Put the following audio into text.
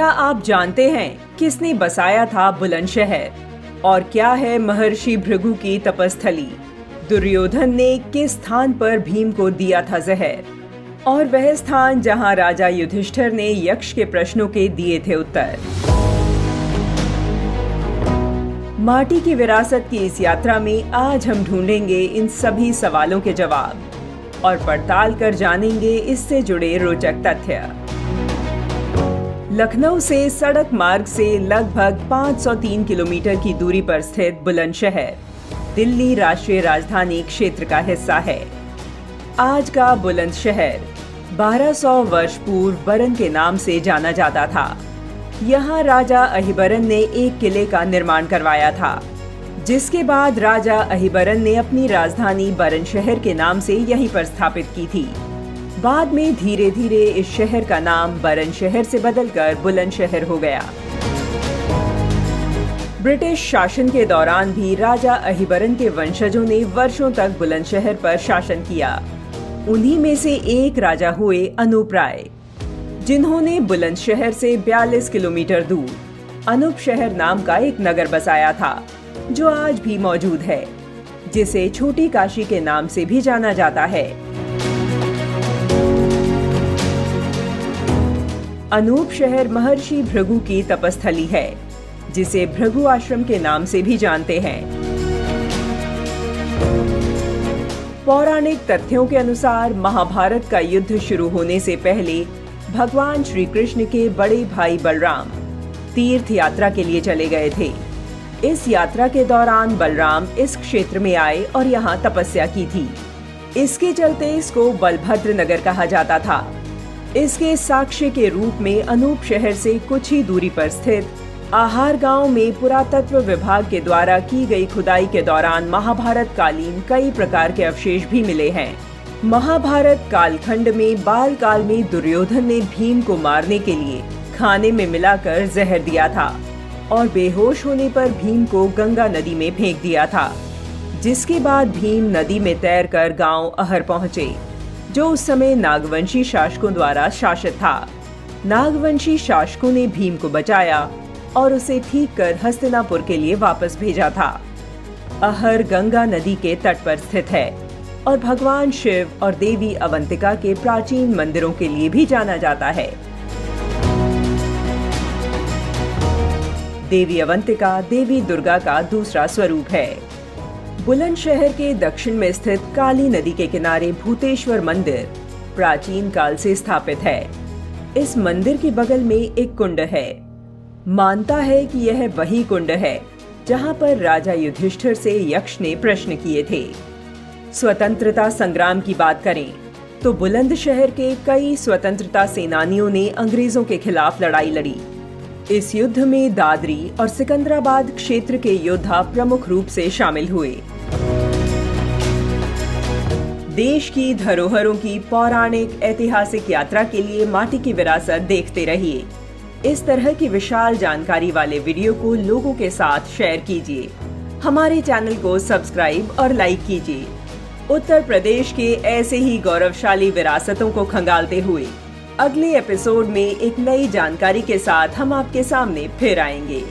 क्या आप जानते हैं किसने बसाया था बुलंदशहर और क्या है महर्षि भृगु की तपस्थली? दुर्योधन ने किस स्थान पर भीम को दिया था जहर और वह स्थान जहां राजा युधिष्ठिर ने यक्ष के प्रश्नों के दिए थे उत्तर। माटी की विरासत की इस यात्रा में आज हम ढूंढेंगे इन सभी सवालों के जवाब और पड़ताल कर जानेंगे इससे जुड़े रोचक तथ्य। लखनऊ से सड़क मार्ग से लगभग 503 किलोमीटर की दूरी पर स्थित बुलंदशहर दिल्ली राष्ट्रीय राजधानी क्षेत्र का हिस्सा है। आज का बुलंदशहर 1200 वर्ष पूर्व बरन के नाम से जाना जाता था। यहाँ राजा अहिबरन ने एक किले का निर्माण करवाया था, जिसके बाद राजा अहिबरन ने अपनी राजधानी बरन शहर के नाम से यहीं पर स्थापित की थी। बाद में धीरे धीरे इस शहर का नाम बरन शहर से बदलकर बुलंदशहर हो गया। ब्रिटिश शासन के दौरान भी राजा अहिबरन के वंशजों ने वर्षों तक बुलंदशहर पर शासन किया। उन्हीं में से एक राजा हुए अनूप राय, जिन्होंने बुलंदशहर से 42 किलोमीटर दूर अनूप शहर नाम का एक नगर बसाया था, जो आज भी मौजूद है, जिसे छोटी काशी के नाम से भी जाना जाता है। अनूप शहर महर्षि भृगु की तपस्थली है, जिसे भृगु आश्रम के नाम से भी जानते हैं। पौराणिक तथ्यों के अनुसार महाभारत का युद्ध शुरू होने से पहले भगवान श्री कृष्ण के बड़े भाई बलराम तीर्थ यात्रा के लिए चले गए थे। इस यात्रा के दौरान बलराम इस क्षेत्र में आए और यहाँ तपस्या की थी। इसके चलते इसको बलभद्र नगर कहा जाता था। इसके साक्ष्य के रूप में अनूप शहर से कुछ ही दूरी पर स्थित आहार गांव में पुरातत्व विभाग के द्वारा की गई खुदाई के दौरान महाभारत कालीन कई प्रकार के अवशेष भी मिले हैं। महाभारत कालखंड में बाल काल में दुर्योधन ने भीम को मारने के लिए खाने में मिलाकर जहर दिया था और बेहोश होने पर भीम को गंगा नदी में फेंक दिया था, जिसके बाद भीम नदी में तैरकर गांव अहर पहुंचे, जो उस समय नागवंशी शासकों द्वारा शासित था। नागवंशी शासकों ने भीम को बचाया और उसे ठीक कर हस्तिनापुर के लिए वापस भेजा था। अहर गंगा नदी के तट पर स्थित है और भगवान शिव और देवी अवंतिका के प्राचीन मंदिरों के लिए भी जाना जाता है। देवी अवंतिका देवी दुर्गा का दूसरा स्वरूप है। बुलंदशहर के दक्षिण में स्थित काली नदी के किनारे भूतेश्वर मंदिर प्राचीन काल से स्थापित है। इस मंदिर के बगल में एक कुंड है। मानता है कि यह वही कुंड है जहां पर राजा युधिष्ठिर से यक्ष ने प्रश्न किए थे। स्वतंत्रता संग्राम की बात करें तो बुलंदशहर के कई स्वतंत्रता सेनानियों ने अंग्रेजों के खिलाफ लड़ाई लड़ी। इस युद्ध में दादरी और सिकंदराबाद क्षेत्र के योद्धा प्रमुख रूप से शामिल हुए। देश की धरोहरों की पौराणिक ऐतिहासिक यात्रा के लिए माटी की विरासत देखते रहिए। इस तरह की विशाल जानकारी वाले वीडियो को लोगों के साथ शेयर कीजिए। हमारे चैनल को सब्सक्राइब और लाइक कीजिए। उत्तर प्रदेश के ऐसे ही गौरवशाली विरासतों को खंगालते हुए अगले एपिसोड में एक नई जानकारी के साथ हम आपके सामने फिर आएंगे।